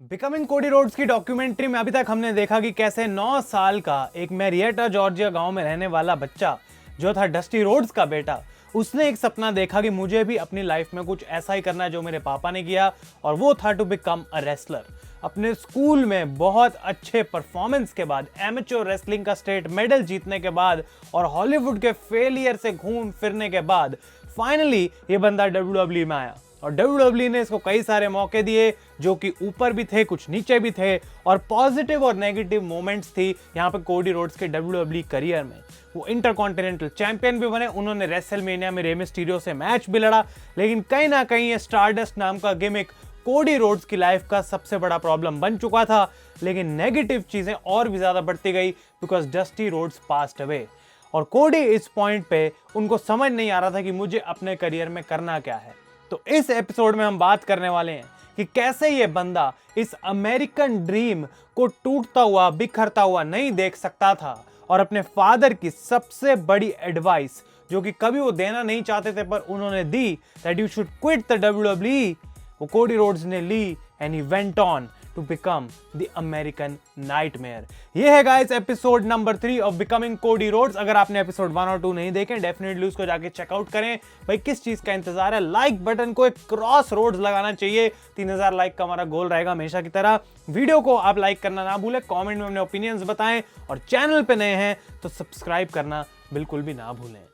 Becoming Cody roads की documentary में अभी तक हमने देखा कि कैसे 9 साल का एक मैरियटा जॉर्जिया गांव में रहने वाला बच्चा जो था डस्टी रोड्स का बेटा, उसने एक सपना देखा कि मुझे भी अपनी लाइफ में कुछ ऐसा ही करना है जो मेरे पापा ने किया, और वो था टू बिकम अ रेसलर। अपने स्कूल में बहुत अच्छे परफॉर्मेंस के बाद, एमेच्योर रेसलिंग का स्टेट मेडल जीतने के बाद और हॉलीवुड के फेलियर से घूम फिरने के बाद फाइनली ये बंदा डब्ल्यूडब्ल्यूई में आया। और डब्ल्यूडब्ल्यूई ने इसको कई सारे मौके दिए जो कि ऊपर भी थे, कुछ नीचे भी थे, और पॉजिटिव और नेगेटिव मोमेंट्स थी यहाँ पे कोडी रोड्स के डब्ल्यूडब्ल्यूई करियर में। वो इंटरकॉन्टिनेंटल चैंपियन भी बने, उन्होंने रेसलमेनिया में रे मिस्टीरियो से मैच भी लड़ा, लेकिन कहीं ना कहीं ये स्टारडस्ट नाम का गिमिक कोडी रोड्स की लाइफ का सबसे बड़ा प्रॉब्लम बन चुका था। लेकिन नेगेटिव चीजें और भी ज्यादा बढ़ती गई because Dusty Rhodes passed away, और कोडी इस पॉइंट पे उनको समझ नहीं आ रहा था कि मुझे अपने करियर में करना क्या है। तो इस एपिसोड में हम बात करने वाले हैं कि कैसे ये बंदा इस अमेरिकन ड्रीम को टूटता हुआ, बिखरता हुआ नहीं देख सकता था, और अपने फादर की सबसे बड़ी एडवाइस जो कि कभी वो देना नहीं चाहते थे पर उन्होंने दी, that you should quit the WWE, वो कोडी रोड्स ने ली and he went on to become the American nightmare. ये है guys episode number 3 of becoming Cody Rhodes. अगर आपने एपिसोड 1 और 2 नहीं देखे, डेफिनेटली उसको जाके चेकआउट करें। भाई किस चीज का इंतजार है? लाइक बटन को एक क्रॉस रोड्स लगाना चाहिए। 3000 लाइक का हमारा गोल रहेगा हमेशा की तरह। वीडियो को आप लाइक करना ना भूलें, कमेंट में अपने ओपिनियंस बताएं, और चैनल पे नए हैं तो सब्सक्राइब करना बिल्कुल भी ना भूलें।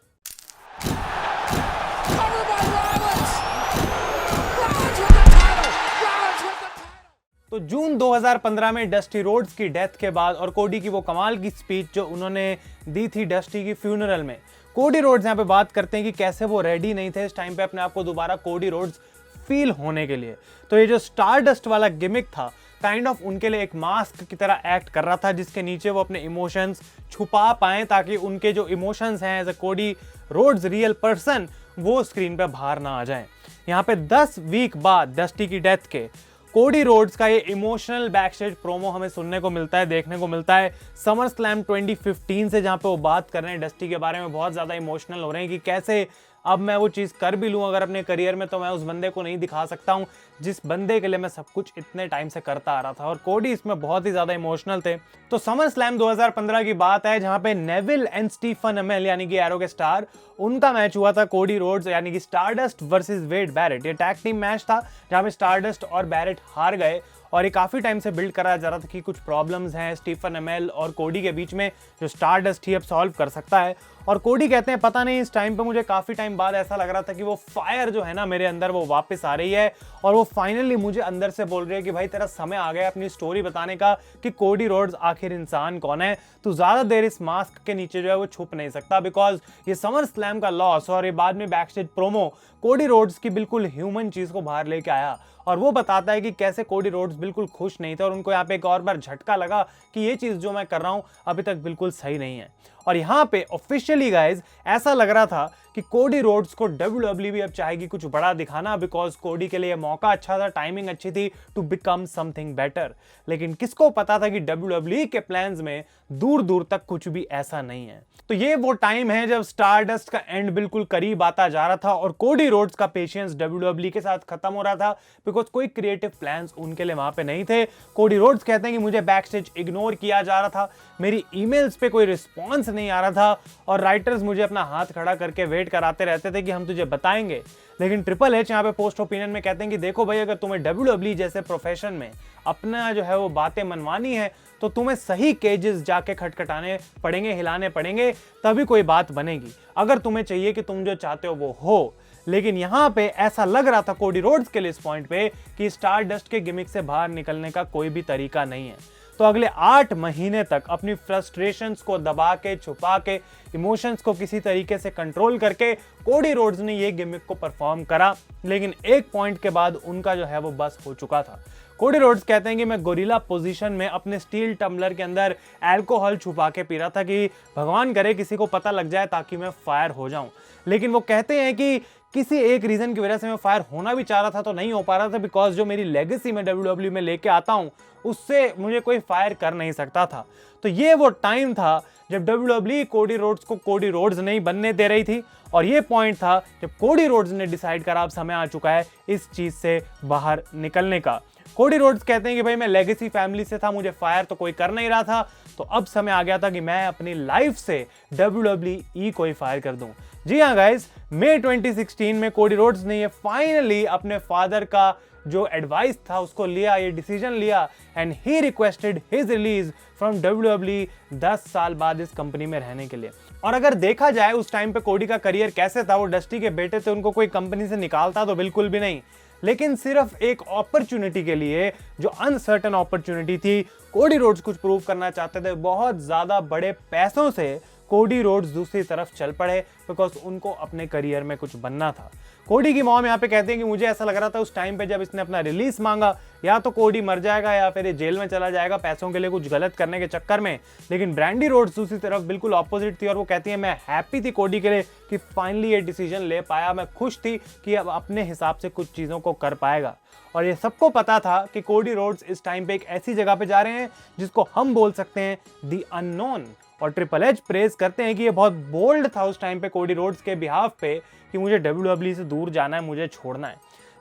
तो जून 2015 में डस्टी रोड्स की डेथ के बाद और कोडी की वो कमाल की स्पीच जो उन्होंने दी थी डस्टी की फ्यूनरल में, कोडी रोड्स यहाँ पे बात करते हैं कि कैसे वो रेडी नहीं थे इस टाइम पे अपने आप को दोबारा कोडी रोड्स फील होने के लिए। तो ये जो स्टारडस्ट वाला गिमिक था, काइंड ऑफ उनके लिए एक मास्क की तरह एक्ट कर रहा था, जिसके नीचे वो अपने इमोशंस छुपा पाए ताकि उनके जो इमोशंस हैं as a Cody Rhodes real person वो स्क्रीन पे बाहर ना आ जाएं। यहाँ पे 10 वीक बाद डस्टी की डेथ के कोडी रोड्स का ये इमोशनल बैकस्टेज प्रोमो हमें सुनने को मिलता है, देखने को मिलता है समर स्लैम 2015 से, जहां पे वो बात कर रहे हैं डस्टी के बारे में, बहुत ज्यादा इमोशनल हो रहे हैं कि कैसे अब मैं वो चीज़ कर भी लूँ अगर अपने करियर में तो मैं उस बंदे को नहीं दिखा सकता हूँ जिस बंदे के लिए मैं सब कुछ इतने टाइम से करता आ रहा था। और कोडी इसमें बहुत ही ज़्यादा इमोशनल थे। तो समर स्लैम 2015 की बात है जहाँ पे नेविल एंड स्टीफन अमेल यानी कि एरो के स्टार, उनका मैच हुआ था कोडी रोड्स यानी कि स्टारडस्ट वर्सेस वेड बैरेट। ये टैग टीम मैच था जहाँ पे स्टारडस्ट और बैरेट हार गए, और ये काफ़ी टाइम से बिल्ड कराया जा रहा था कि कुछ प्रॉब्लम्स हैं स्टीफन अमेल और कोडी के बीच में जो स्टारडस्ट ही अब सॉल्व कर सकता है। और कोडी कहते हैं पता नहीं इस टाइम पे मुझे काफ़ी टाइम बाद ऐसा लग रहा था कि वो फायर जो है ना मेरे अंदर वो वापस आ रही है, और वो फाइनली मुझे अंदर से बोल रही है कि भाई तेरा समय आ गया अपनी स्टोरी बताने का कि कोडी रोड्स आखिर इंसान कौन है। तू ज़्यादा देर इस मास्क के नीचे जो है वो छुप नहीं सकता, बिकॉज ये समर स्लैम का लॉस और ये बाद में बैकस्टेज प्रोमो कोडी रोड्स की बिल्कुल ह्यूमन चीज़ को बाहर लेके आया, और वो बताता है कि कैसे कोडी रोड्स बिल्कुल खुश नहीं थे और उनको यहाँ पे एक और बार झटका लगा कि ये चीज़ जो मैं कर रहा हूँ अभी तक बिल्कुल सही नहीं है। और यहाँ पे ऑफिशियली गाइज ऐसा लग रहा था कि कोडी रोड्स को डब्ल्यूडब्ल्यूई भी अब चाहेगी कुछ बड़ा दिखाना, बिकॉज कोडी के लिए मौका अच्छा था, टाइमिंग अच्छी थी टू बिकम समथिंग बेटर। लेकिन किसको पता था कि डब्ल्यूडब्ल्यूई के प्लान्स में दूर दूर तक कुछ भी ऐसा नहीं है। तो ये वो टाइम है जब स्टारडस्ट का एंड बिल्कुल करीब आता जा रहा था और कोडी रोड्स का पेशेंस डब्ल्यूडब्ल्यूई के साथ खत्म हो रहा था, बिकॉज कोई क्रिएटिव प्लान्स उनके लिए वहां पे नहीं थे। कोडी रोड्स कहते हैं कि मुझे बैकस्टेज इग्नोर किया जा रहा था, मेरी ईमेल्स पे कोई रिस्पॉन्स नहीं आ रहा था, और राइटर्स मुझे अपना हाथ खड़ा करके वेट कराते रहते थे कि हम तुझे बताएंगे। लेकिन ट्रिपल एच यहाँ पे पोस्ट ओपिनियन में कहते हैं कि देखो भाई, अगर तुम्हें डब्ल्यूडब्ल्यूई जैसे प्रोफेशन में अपना जो है वो बातें मनवानी है तो तुम्हें सही केजेस जाके खटखटाने पड़ेंगे, हिलाने पड़ेंगे, तभी कोई बात बनेगी, अगर तुम्हें चाहिए कि तुम जो चाहते हो वो हो। लेकिन यहाँ पे ऐसा लग रहा था कोडी रोड्स के लिए इस पॉइंट पे कि स्टारडस्ट के गिमिक से बाहर निकलने का कोई भी तरीका नहीं है। तो अगले 8 महीने तक अपनी फ्रस्ट्रेशंस को दबा के, छुपा के, इमोशंस को किसी तरीके से कंट्रोल करके कोडी रोड्स ने ये गिमिक को परफॉर्म करा। लेकिन एक पॉइंट के बाद उनका जो है वो बस हो चुका था। कोडी रोड्स कहते हैं कि मैं गोरिल्ला पोजीशन में अपने स्टील टम्बलर के अंदर अल्कोहल छुपा के पी रहा था कि भगवान करे किसी को पता लग जाए ताकि मैं फायर हो जाऊं। लेकिन वो कहते हैं कि किसी एक रीजन की वजह से मैं फायर होना भी चाह रहा था तो नहीं हो पा रहा था, बिकॉज जो मेरी लेगेसी में डब्ल्यूडब्ल्यूई में लेके आता हूं उससे मुझे कोई फायर कर नहीं सकता था। तो ये वो टाइम था जब डब्ल्यूडब्ल्यूई कोडी रोड्स को कोडी रोड्स नहीं बनने दे रही थी, और ये पॉइंट था जब कोडी रोड्स ने डिसाइड करा अब समय आ चुका है इस चीज से बाहर निकलने का। कोडी रोड्स कहते हैं कि भाई मैं लेगेसी फैमिली से था, मुझे फायर तो कोई कर नहीं रहा था, तो अब समय आ गया था कि मैं अपनी लाइफ से WWE को ही फायर कर दूं। जी हाँ गाइस, मई 2016 में कोडी रोड्स ने ये फाइनली अपने फादर का जो एडवाइस था उसको लिया, ये डिसीजन लिया and he requested his release from WWE 10 साल बाद इस कंपनी में रहने के लिए। और अगर देखा जाए उस टाइम पे कोडी का करियर कैसे था, वो डस्टी के बेटे थे, उनको कोई कंपनी से निकालता तो बिल्कुल भी नहीं, लेकिन सिर्फ एक अपॉर्चुनिटी के लिए, जो अनसर्टन अपॉर्चुनिटी थी। कोडी रोड्स कुछ प्रूव करना चाहते थे, बहुत ज्यादा बड़े पैसों से कोडी रोड्स दूसरी तरफ चल पड़े बिकॉज उनको अपने करियर में कुछ बनना था। कोडी की मॉम यहाँ पे कहते हैं कि मुझे ऐसा लग रहा था उस टाइम पे जब इसने अपना रिलीज मांगा, या तो कोडी मर जाएगा या फिर ये जेल में चला जाएगा पैसों के लिए कुछ गलत करने के चक्कर में। लेकिन ब्रांडी रोड्स दूसरी तरफ बिल्कुल ऑपोजिट थी और वो कहती है मैं हैप्पी थी कोडी के लिए कि फाइनली ये डिसीजन ले पाया, मैं खुश थी कि अब अपने हिसाब से कुछ चीज़ों को कर पाएगा। और ये सबको पता था कि कोडी रोड्स इस टाइम पे एक ऐसी जगह पे जा रहे हैं जिसको हम बोल सकते हैं दी अननोन। और ट्रिपल एच प्रेज करते हैं कि ये बहुत बोल्ड था उस टाइम पे कोडी रोड्स के बिहाफ पे कि मुझे WWE से दूर जाना है, मुझे छोड़ना है।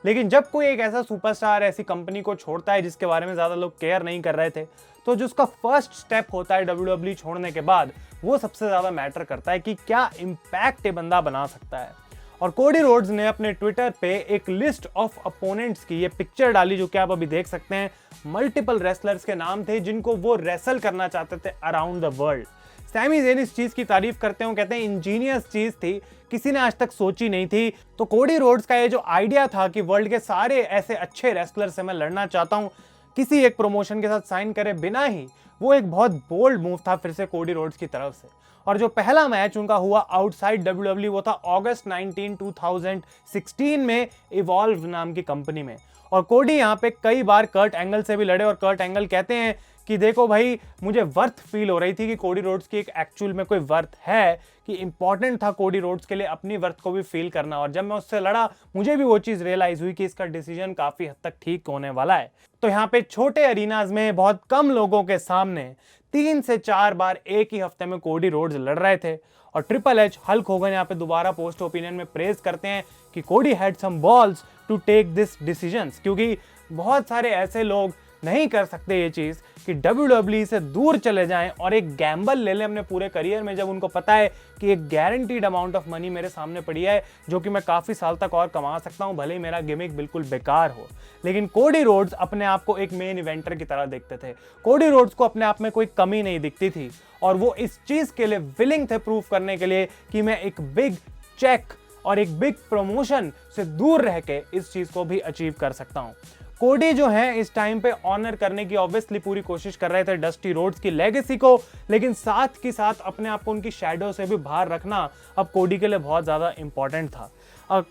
लेकिन जब कोई एक ऐसा सुपरस्टार ऐसी कंपनी को छोड़ता है जिसके बारे में ज़्यादा लोग केयर नहीं कर रहे थे, तो जो उसका फर्स्ट स्टेप होता है WWE छोड़ने के बाद, वो सबसे ज़्यादा मैटर करता है कि क्या इम्पैक्ट ये बंदा बना सकता है। और कोडी रोड्स ने अपने ट्विटर पे एक लिस्ट ऑफ अपोनेंट्स की ये पिक्चर डाली, जो कि आप अभी देख सकते हैं। मल्टीपल रेसलर्स के नाम थे जिनको वो रेसल करना चाहते थे around the world. Sami Zayn इस चीज की तारीफ करते हैं, कहते हैं इंजीनियस चीज थी, किसी ने आज तक सोची नहीं थी। तो कोडी रोड्स का ये जो आइडिया था कि वर्ल्ड के सारे ऐसे अच्छे रेसलर से मैं लड़ना चाहता हूँ किसी एक प्रमोशन के साथ साइन करे बिना ही, वो एक बहुत बोल्ड मूव था फिर से कोडी रोड्स की तरफ से। और जो पहला मैच उनका हुआ आउटसाइड WWE वो था अगस्त 19, 2016 में इवॉल्व नाम की कंपनी में। और कोडी यहाँ पे कई बार कर्ट एंगल से भी लड़े और कर्ट एंगल कहते हैं कि देखो भाई, मुझे वर्थ फील हो रही थी कि कोडी रोड्स की एक एक्चुअल में कोई वर्थ है, कि इंपॉर्टेंट था कोडी रोड्स के लिए अपनी वर्थ को भी फील करना। और जब मैं उससे लड़ा मुझे भी वो चीज़ रियलाइज हुई कि इसका डिसीजन काफ़ी हद तक ठीक होने वाला है। तो यहाँ पे छोटे अरीनाज में बहुत कम लोगों के सामने 3 से 4 बार एक ही हफ्ते में कोडी रोड्स लड़ रहे थे। और ट्रिपल एच, हल्क होगन यहाँ पे दोबारा पोस्ट ओपिनियन में प्रेज करते हैं कि Cody had some balls to take this decisions, क्योंकि बहुत सारे ऐसे लोग नहीं कर सकते ये चीज़ कि WWE से दूर चले जाएं और एक गैम्बल ले लें अपने पूरे करियर में, जब उनको पता है कि एक गारंटीड अमाउंट ऑफ मनी मेरे सामने पड़ी है जो कि मैं काफ़ी साल तक और कमा सकता हूं, भले ही मेरा गिमिक बिल्कुल बेकार हो। लेकिन कोडी रोड्स अपने आप को एक मेन इवेंटर की तरह देखते थे। कोडी रोड्स को अपने आप में कोई कमी नहीं दिखती थी और वो इस चीज़ के लिए विलिंग थे प्रूव करने के लिए कि मैं एक बिग चेक और एक बिग प्रमोशन से दूर रह के इस चीज़ को भी अचीव कर सकता हूँ। कोडी जो है इस टाइम पे ऑनर करने की ऑब्वियसली पूरी कोशिश कर रहे थे डस्टी रोड्स की लेगेसी को, लेकिन साथ के साथ अपने आप को उनकी शैडो से भी बाहर रखना अब कोडी के लिए बहुत ज़्यादा इंपॉर्टेंट था।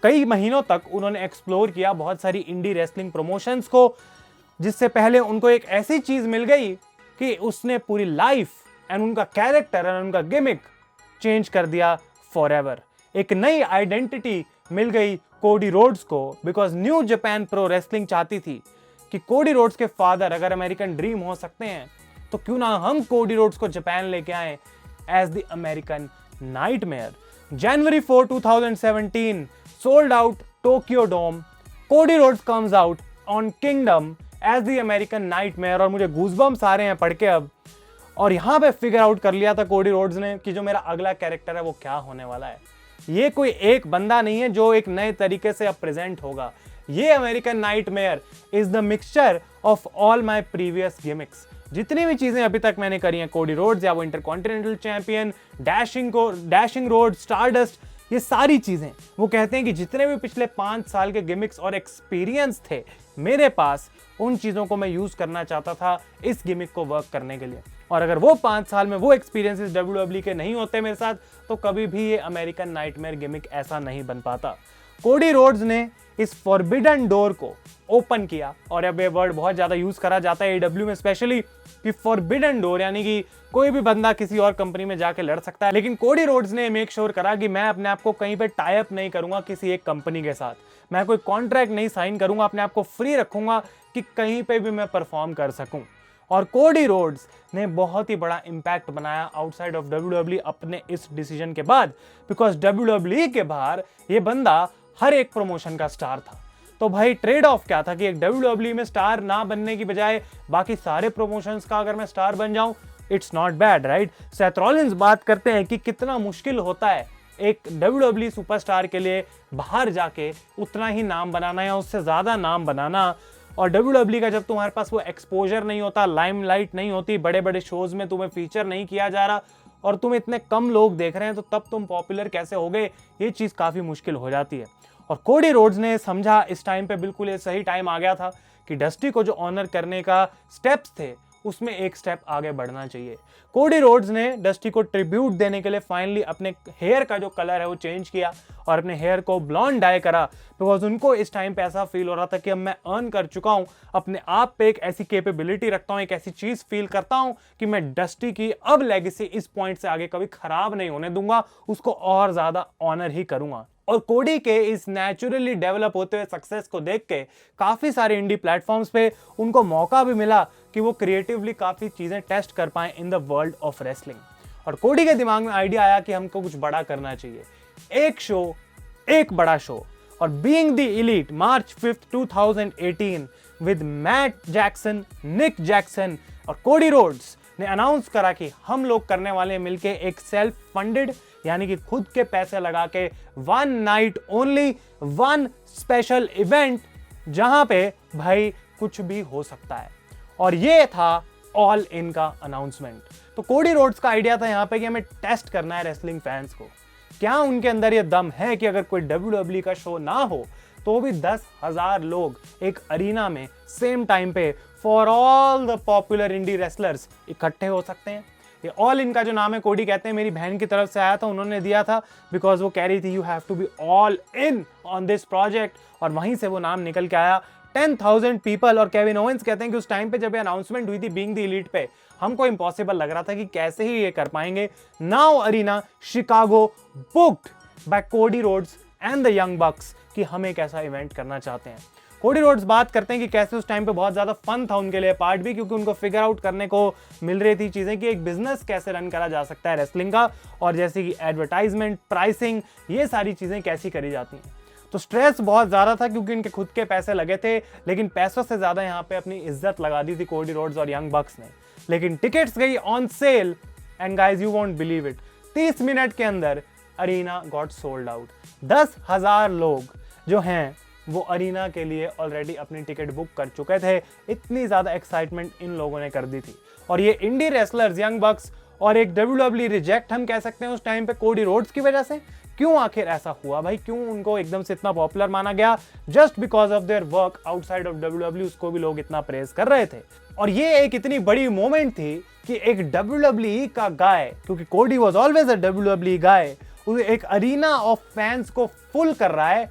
कई महीनों तक उन्होंने एक्सप्लोर किया बहुत सारी इंडी रेसलिंग प्रमोशंस को, जिससे पहले उनको एक ऐसी चीज़ मिल गई कि उसने पूरी लाइफ एंड उनका कैरेक्टर एंड उनका गिमिक चेंज कर दिया फॉरएवर। एक नई आइडेंटिटी मिल गई कोडी रोड्स को, because new Japan Pro wrestling चाहती थी कि कोडी रोड्स के फादर अगर अमेरिकन ड्रीम हो सकते हैं तो क्यों ना हम कोडी रोड्स को जापान लेके आए एज द अमेरिकन नाइटमेयर। जनवरी 4, 2017 sold out Tokyo Dome. Cody Rhodes comes out on Kingdom as the American Nightmare. और मुझे गूज़बम्स आ रहे हैं पढ़ के अब। और यहां पे फिगर आउट कर लिया था कोडी रोड्स ने कि जो मेरा अगला कैरेक्टर है वो क्या होने वाला है। ये कोई एक बंदा नहीं है जो एक नए तरीके से अब प्रेजेंट होगा। ये American nightmare is the mixture of all my previous gimmicks. जितनी भी चीजें अभी तक मैंने करी हैं, कोडी रोड्स या वो intercontinental champion, dashing road, stardust, ये सारी चीजें वो कहते हैं कि जितने भी पिछले 5 साल के गिमिक्स और एक्सपीरियंस थे मेरे पास, उन चीजों को मैं यूज करना चाहता था इस गिमिक को वर्क करने के लिए। और अगर वो 5 साल में वो एक्सपीरियंसेस WWE के नहीं होते मेरे साथ, तो कभी भी ये अमेरिकन नाइटमेयर गिमिक ऐसा नहीं बन पाता। कोडी रोड्स ने इस फॉरबिडन डोर को ओपन किया, और अब ये वर्ड बहुत ज्यादा यूज करा जाता है AEW में स्पेशली, कि फॉरबिडन डोर यानी कि कोई भी बंदा किसी और कंपनी में जाके लड़ सकता है। लेकिन कोडी रोड्स ने मेक श्योर करा कि मैं अपने आप को कहीं पे टाई अप नहीं करूंगा किसी एक कंपनी के साथ, मैं कोई कॉन्ट्रैक्ट नहीं साइन करूंगा, अपने आप को फ्री रखूंगा कि कहीं पे भी मैं परफॉर्म कर सकूं। और कोडी रोड्स ने बहुत ही बड़ा इंपैक्ट बनाया आउटसाइड ऑफ WWE अपने इस डिसीजन के बाद, बिकॉज WWE के बाहर ये बंदा हर एक प्रमोशन का स्टार था। तो भाई ट्रेड ऑफ क्या था कि एक WWE में स्टार ना बनने की बजाय बाकी सारे प्रमोशंस का अगर मैं स्टार बन जाऊं, it's not bad, right. Seth Rollins बात करते हैं कि कितना मुश्किल होता है एक WWE सुपरस्टार के लिए बाहर जाके उतना ही नाम बनाना या उससे ज्यादा नाम बनाना। और WWE का जब तुम्हारे पास वो एक्सपोजर नहीं होता, लाइमलाइट नहीं होती, बड़े बड़े शोज में तुम्हें फीचर नहीं किया जा रहा और तुम इतने कम लोग देख रहे हैं, तो तब तुम पॉपुलर कैसे हो गए, ये चीज काफी मुश्किल हो जाती है। और कोडी रोड्स ने समझा इस टाइम पे बिल्कुल ये सही टाइम आ गया था कि डस्टी को जो ऑनर करने का स्टेप्स थे उसमें एक स्टेप आगे बढ़ना चाहिए। कोडी रोड्स ने डस्टी को ट्रिब्यूट देने के लिए फाइनली अपने हेयर का जो कलर है वो चेंज किया और अपने हेयर को ब्लॉन्ड डाई करा, बिकॉज उनको इस टाइम पे ऐसा फील हो रहा था कि अब मैं अर्न कर चुका हूं, अपने आप पे एक ऐसी कैपेबिलिटी रखता हूं, एक ऐसी चीज फील करता हूं कि मैं डस्टी की अब लेगेसी इस पॉइंट से आगे कभी खराब नहीं होने दूंगा, उसको और ज्यादा ऑनर ही करूंगा। और कोडी के इस नेचुरली डेवलप होते हुए सक्सेस को देख के काफी सारे इंडी प्लेटफॉर्म्स पे उनको मौका भी मिला कि वो क्रिएटिवली काफी चीजें टेस्ट कर पाए in the world of wrestling. और कोडी के दिमाग में आइडिया आया कि हमको कुछ बड़ा करना चाहिए, एक शो, एक बड़ा शो। और being the Elite March 5th 2018 with Matt Jackson, Nick Jackson और कोडी रोड्स ने अनाउंस करा कि हम लोग करने वाले हैं मिलके एक सेल्फ फंडेड, यानी कि खुद के पैसे लगा के one night only, one special event जहां पे भाई कुछ भी हो सकता है। और ये था ऑल इन का अनाउंसमेंट। तो कोडी रोड्स का आइडिया था यहां पे कि हमें टेस्ट करना है रेसलिंग फैंस को, क्या उनके अंदर ये दम है कि अगर कोई WWE का शो ना हो तो भी 10,000 लोग एक अरीना में सेम टाइम पे for all the popular indie wrestlers इकट्ठे हो सकते हैं। ये ऑल इन का जो नाम है, कोडी कहते हैं मेरी बहन की तरफ से आया था, उन्होंने दिया था बिकॉज वो कह रही थी you have to be all in on this project, और वहीं से वो नाम निकल के आया। 10,000 पीपल। और केविन ओवेंस कहते हैं कि उस टाइम पे जब ये अनाउंसमेंट हुई थी बीइंग द एलीट पे, हमको इम्पॉसिबल लग रहा था कि कैसे ही ये कर पाएंगे। Now arena Chicago booked by Cody Rhodes and the Young Bucks कि हम एक ऐसा इवेंट करना चाहते हैं। कोडी रोड्स बात करते हैं कि कैसे उस टाइम पे बहुत ज्यादा फन था उनके लिए पार्ट भी, क्योंकि उनको फिगर आउट करने को मिल रही थी चीजें कि एक बिजनेस कैसे रन करा जा सकता है रेसलिंग का, और जैसे कि एडवर्टाइजमेंट, प्राइसिंग, ये सारी चीजें कैसी करी जाती हैं। तो स्ट्रेस बहुत ज्यादा था क्योंकि इनके खुद के पैसे लगे थे, लेकिन पैसों से ज्यादा यहाँ पे अपनी इज्जत लगा दी थी कोडी रोड्स और यंग बक्स ने। लेकिन टिकट्स गई on sale and guys you won't believe it, 30 minute के अंदर अरीना गॉट सोल्ड आउट। 10,000 लोग जो हैं वो अरीना के लिए ऑलरेडी अपनी टिकट बुक कर चुके थे। इतनी ज्यादा एक्साइटमेंट इन लोगों ने कर दी थी। और ये इंडी रेसलर्स, यंग बक्स और एक WWE रिजेक्ट हम कह सकते हैं उस टाइम पे कोडी रोड्स की वजह से। क्यों आखिर ऐसा हुआ भाई, क्यों उनको एकदम से इतना पॉपुलर माना गया? Just because of their work outside of WWE, उसको भी लोग इतना प्रेज कर रहे थे। और ये एक इतनी बड़ी मोमेंट थी कि एक WWE का गाय, क्योंकि कोडी वाज ऑलवेज अ WWE गाय, एक अरीना ऑफ फैंस को फुल कर रहा है,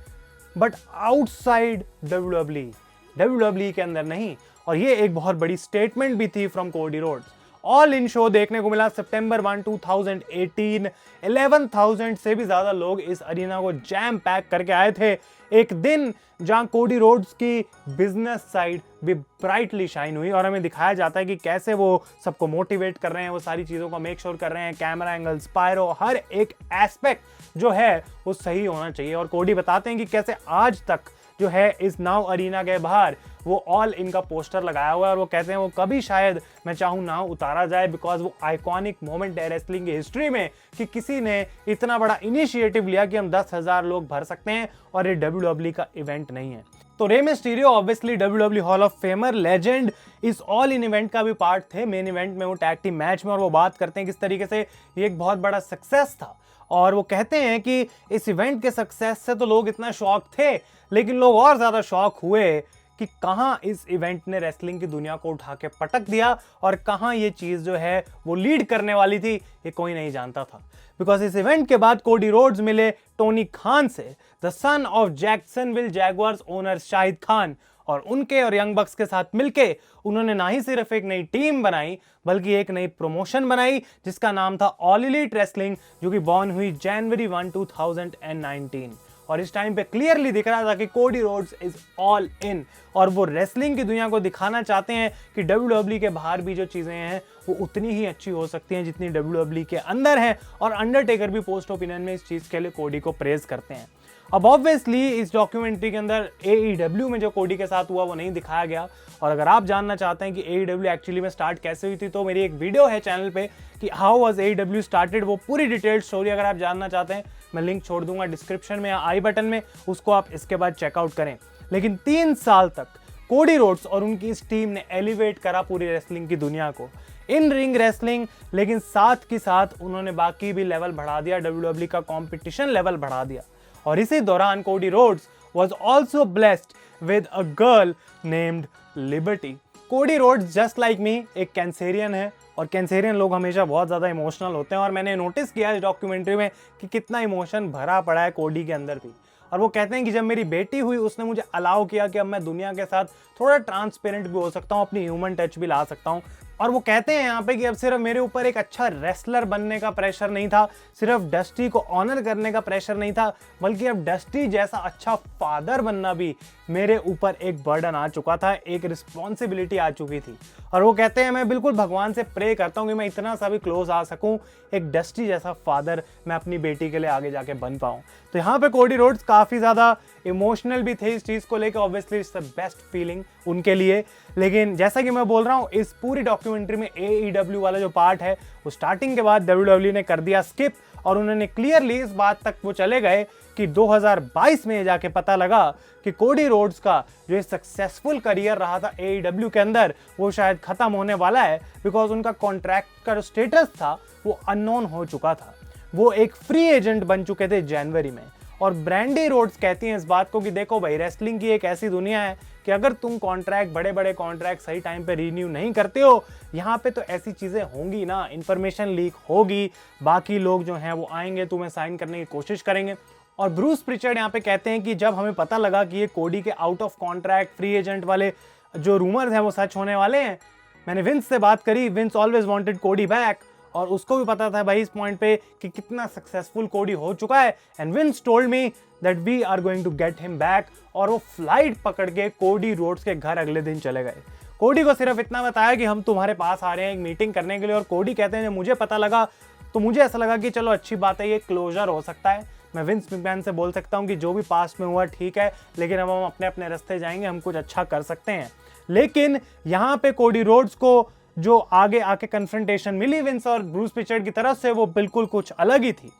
बट आउटसाइड WWE के अंदर नहीं। और ये एक बहुत बड़ी स्टेटमेंट भी थी from Cody Rhodes. All in show देखने को मिला सितंबर 1, 2018। 11,000 से भी ज्यादा लोग इस अरीना को जैम पैक करके आए थे। एक दिन जहां कोडी रोड्स की बिजनेस साइड भी ब्राइटली शाइन हुई और हमें दिखाया जाता है कि कैसे वो सबको मोटिवेट कर रहे हैं, वो सारी चीजों को मेक श्योर कर रहे हैं, कैमरा एंगल्स, पायरो, हर एक एस्पेक्ट जो है वो सही होना चाहिए। और कोडी बताते हैं कि कैसे आज तक जो है इस नाउ अरीना के बाहर वो ऑल इनका पोस्टर लगाया हुआ है, और वो कहते हैं वो कभी शायद मैं चाहूं नाउ उतारा जाए, बिकॉज वो आइकॉनिक मोमेंट है रेसलिंग की हिस्ट्री में कि किसी ने इतना बड़ा इनिशिएटिव लिया कि हम 10,000 लोग भर सकते हैं और ये WWE का इवेंट नहीं है। तो Rey Mysterio obviously WWE hall of famer legend इस ऑल इन इवेंट का भी पार्ट थे, मेन इवेंट में, वो टैग टीम मैच में। और वो बात करते हैं किस तरीके से ये एक बहुत बड़ा सक्सेस था। और वो कहते हैं कि इस इवेंट के सक्सेस से तो लोग इतना शॉक थे, लेकिन लोग और ज्यादा शॉक हुए कि कहां इस इवेंट ने रेसलिंग की दुनिया को उठा के पटक दिया और कहां ये चीज जो है वो लीड करने वाली थी, ये कोई नहीं जानता था। बिकॉज इस इवेंट के बाद कोडी रोड्स मिले टोनी खान से, the son of Jacksonville Jaguars owner Shahid Khan, और उनके और यंग बक्स के साथ मिलके उन्होंने ना ही सिर्फ एक नई टीम बनाई बल्कि एक नई प्रमोशन बनाई जिसका नाम था ऑल एलीट रेसलिंग, जो कि बॉर्न हुई जनवरी 1, 2019। और इस टाइम पे क्लियरली दिख रहा था कि Cody Rhodes is all in, और वो रेसलिंग की दुनिया को दिखाना चाहते हैं कि WWE के बाहर भी जो चीजें हैं वो उतनी ही अच्छी हो सकती हैं जितनी WWE के अंदर है, और अंडरटेकर भी पोस्ट ओपिनियन में इस चीज़ के लिए कोडी को प्रेज करते हैं। अब ऑब्वियसली इस डॉक्यूमेंट्री के अंदर AEW में जो कोडी के साथ हुआ वो नहीं दिखाया गया, और अगर आप जानना चाहते हैं कि AEW एक्चुअली में स्टार्ट कैसे हुई थी तो मेरी एक वीडियो है चैनल पे कि हाउ वाज AEW स्टार्टेड, वो पूरी डिटेल्ड स्टोरी अगर आप जानना चाहते हैं मैं लिंक छोड़ दूंगा डिस्क्रिप्शन में या आई बटन में, उसको आप इसके बाद चेकआउट करें। लेकिन 3 साल तक कोडी रोड्स और उनकी इस टीम ने एलिवेट करा पूरी रेसलिंग की दुनिया को, इन रिंग रेसलिंग, लेकिन साथ के साथ उन्होंने बाकी भी लेवल बढ़ा दिया, WWE का कंपटीशन लेवल बढ़ा दिया। और इसी दौरान Cody Rhodes was also blessed with a girl named Liberty. Cody Rhodes just like me एक कैंसेरियन है, और कैंसेरियन लोग हमेशा बहुत ज़्यादा इमोशनल होते हैं, और मैंने नोटिस किया इस डॉक्यूमेंट्री में कि कितना इमोशन भरा पड़ा है कोडी के अंदर भी। और वो कहते हैं कि जब मेरी बेटी हुई उसने मुझे अलाउ किया कि अब मैं दुनिया के साथ थोड़ा ट्रांसपेरेंट भी हो सकता हूँ, अपनी ह्यूमन टच भी ला सकता हूँ। और वो कहते हैं यहाँ पे कि अब सिर्फ मेरे ऊपर एक अच्छा रेसलर बनने का प्रेशर नहीं था, सिर्फ डस्टी को ऑनर करने का प्रेशर नहीं था, बल्कि अब डस्टी जैसा अच्छा फादर बनना भी मेरे ऊपर एक बर्डन आ चुका था, एक रिस्पॉन्सिबिलिटी आ चुकी थी। और वो कहते हैं मैं बिल्कुल भगवान से प्रे करता हूँ कि मैं इतना सा भी क्लोज आ सकूँ, एक डस्टी जैसा फादर मैं अपनी बेटी के लिए आगे जाके बन पाऊँ। तो यहाँ पे कोडी रोड्स काफ़ी ज़्यादा इमोशनल भी थे इस चीज़ को लेकर, obviously it's the best feeling उनके लिए। लेकिन जैसा कि मैं बोल रहा हूँ इस पूरी डॉक्यूमेंट्री में AEW वाला जो पार्ट है वो स्टार्टिंग के बाद WWE ने कर दिया स्किप, और उन्होंने क्लियरली इस बात तक वो चले गए कि 2022 में जाके पता लगा कि कोडी रोड्स का जो सक्सेसफुल करियर रहा था AEW के अंदर वो शायद खत्म होने वाला है, बिकॉज उनका कॉन्ट्रैक्ट का जो स्टेटस था वो अननोन हो चुका था, वो एक फ्री एजेंट बन चुके थे जनवरी में। और ब्रांडी रोड्स कहती हैं इस बात को कि देखो भाई, रेसलिंग की एक ऐसी दुनिया है कि अगर तुम कॉन्ट्रैक्ट, बड़े बड़े कॉन्ट्रैक्ट सही टाइम पे रीन्यू नहीं करते हो, यहाँ पे तो ऐसी चीज़ें होंगी ना, इन्फॉर्मेशन लीक होगी, बाकी लोग जो हैं वो आएंगे, तुम्हें साइन करने की कोशिश करेंगे। और ब्रूस प्रिचर्ड यहाँ पे कहते हैं कि जब हमें पता लगा कि ये कोडी के out of contract free agent वाले जो रूमर्स हैं वो सच होने वाले हैं, मैंने विंस से बात करी। विंस ऑलवेज वांटेड कोडी बैक, और उसको भी पता था भाई इस पॉइंट पे कि कितना सक्सेसफुल कोडी हो चुका है। And Vince told me that we are going to get him back, और वो फ्लाइट पकड़ के कोडी रोड्स के घर अगले दिन चले गए। कोडी को सिर्फ इतना बताया कि हम तुम्हारे पास आ रहे हैं एक मीटिंग करने के लिए, और कोडी कहते हैं जब मुझे पता लगा तो मुझे ऐसा लगा कि चलो अच्छी बात है, ये क्लोजर हो सकता है। मैं विंस मैकमैन से बोल सकता हूँ कि जो भी पास्ट में हुआ ठीक है, लेकिन अब हम अपने अपने रास्ते जाएंगे, हम कुछ अच्छा कर सकते हैं। लेकिन यहाँ पे कोडी रोड्स को जो आगे आके कन्फ्रंटेशन मिली विंस और ब्रूस प्रिचर्ड की तरफ से, वो बिल्कुल कुछ अलग ही थी।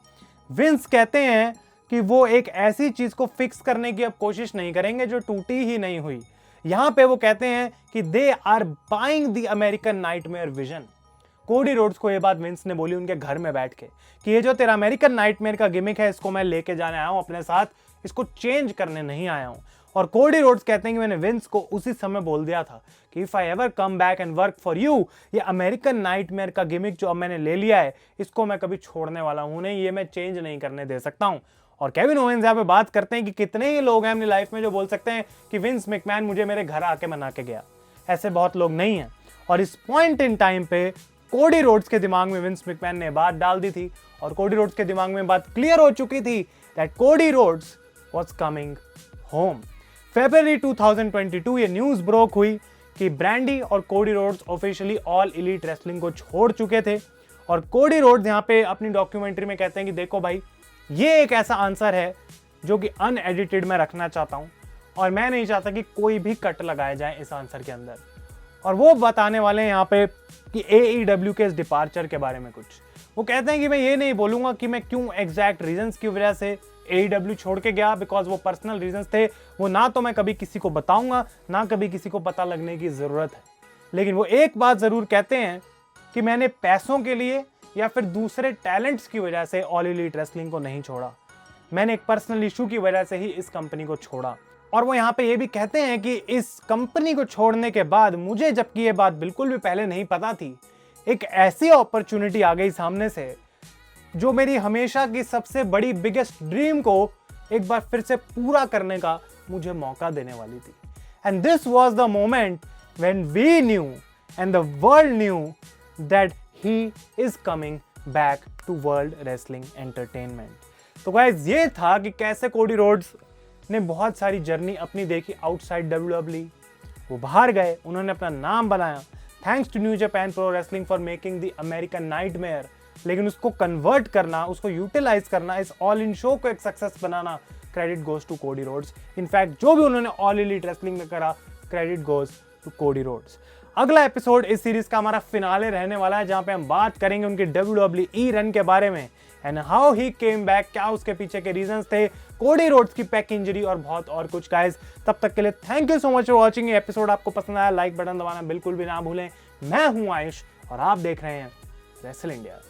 विंस कहते हैं कि वो एक ऐसी चीज को फिक्स करने की अब कोशिश नहीं करेंगे जो टूटी ही नहीं हुई। यहां पे वो कहते हैं कि they are buying the American Nightmare vision. Cody Rhodes को ये बात विंस ने बोली उनके घर में बैठ के कि ये जो तेरा अमेरिकन नाइटमेयर का गिमिक है, इसको मैं लेके जाने आया हूं अपने साथ, इसको चेंज करने नहीं आया हूं। और कोडी रोड्स कहते हैं कि मैंने विंस को उसी समय बोल दिया था कि if I ever come back and work for you, ये अमेरिकन नाइटमेयर का गिमिक जो अब मैंने ले लिया है, इसको मैं कभी छोड़ने वाला हूं नहीं, ये मैं चेंज नहीं करने दे सकता हूं। और केविन ओवेंस यहाँ पे बात करते हैं कि कितने ही लोग हैं अपनी लाइफ में जो बोल सकते हैं कि विंस मैकमैन मुझे मेरे घर आके मना के गया, ऐसे बहुत लोग नहीं हैं। और इस पॉइंट इन टाइम पे कोडी रोड्स के दिमाग में विंस मैकमैन ने बात डाल दी थी, और कोडी रोड्स के दिमाग में बात क्लियर हो चुकी थी that Cody Rhodes was coming home. फरवरी 2022 ये न्यूज ब्रोक हुई कि ब्रांडी और Cody Rhodes officially All Elite Wrestling को छोड़ चुके थे। और कोडी रोड्स यहाँ पे अपनी डॉक्यूमेंट्री में कहते हैं कि देखो भाई, ये एक ऐसा आंसर है जो कि अनएडिटेड मैं रखना चाहता हूँ, और मैं नहीं चाहता कि कोई भी कट लगाए जाए इस आंसर के अंदर। और वो बताने वाले हैं यहाँ पे कि AEW के इस डिपार्चर के बारे में कुछ। वो कहते हैं कि मैं ये नहीं बोलूँगा कि मैं क्यों एग्जैक्ट रीजंस की वजह से AEW छोड़ के गया, बिकॉज वो पर्सनल रीजंस थे, वो ना तो मैं कभी किसी को बताऊंगा, ना कभी किसी को पता लगने की ज़रूरत है। लेकिन वो एक बात ज़रूर कहते हैं कि मैंने पैसों के लिए या फिर दूसरे टैलेंट्स की वजह से ऑल एलीट रेसलिंग को नहीं छोड़ा, मैंने एक पर्सनल इशू की वजह से ही इस कंपनी को छोड़ा। और वो यहाँ पे ये भी कहते हैं कि इस कंपनी को छोड़ने के बाद मुझे, जबकि ये बात बिल्कुल भी पहले नहीं पता थी, एक ऐसी अपॉर्चुनिटी आ गई सामने से जो मेरी हमेशा की सबसे बड़ी बिगेस्ट ड्रीम को एक बार फिर से पूरा करने का मुझे मौका देने वाली थी। And this was the moment when we knew and the world knew that he is coming back to World Wrestling Entertainment. तो गाइस, ये था कि कैसे कोडी रोड्स ने बहुत सारी जर्नी अपनी देखी आउटसाइड WWE। वो बाहर गए, उन्होंने अपना नाम बनाया, thanks to New Japan Pro Wrestling for making the American Nightmare. लेकिन उसको कन्वर्ट करना, उसको यूटिलाइज करना, इस ऑल इन शो को एक सक्सेस बनाना, credit goes to Cody Rhodes. In fact जो भी उन्होंने ऑल एलीट रेसलिंग में करा, credit goes to Cody Rhodes. अगला एपिसोड इस सीरीज का हमारा फिनाले रहने वाला है, जहां पे हम बात करेंगे उनके WWE रन के बारे में and how he came back, क्या उसके पीछे के रीजंस थे, कोडी रोड्स की पेक इंजरी और बहुत और कुछ गाइस। तब तक के लिए thank you so much for watching. ये एपिसोड आपको पसंद आया, लाइक बटन दबाना बिल्कुल भी ना भूलें। मैं हूं आयुष और आप देख रहे हैं रेसल इंडिया।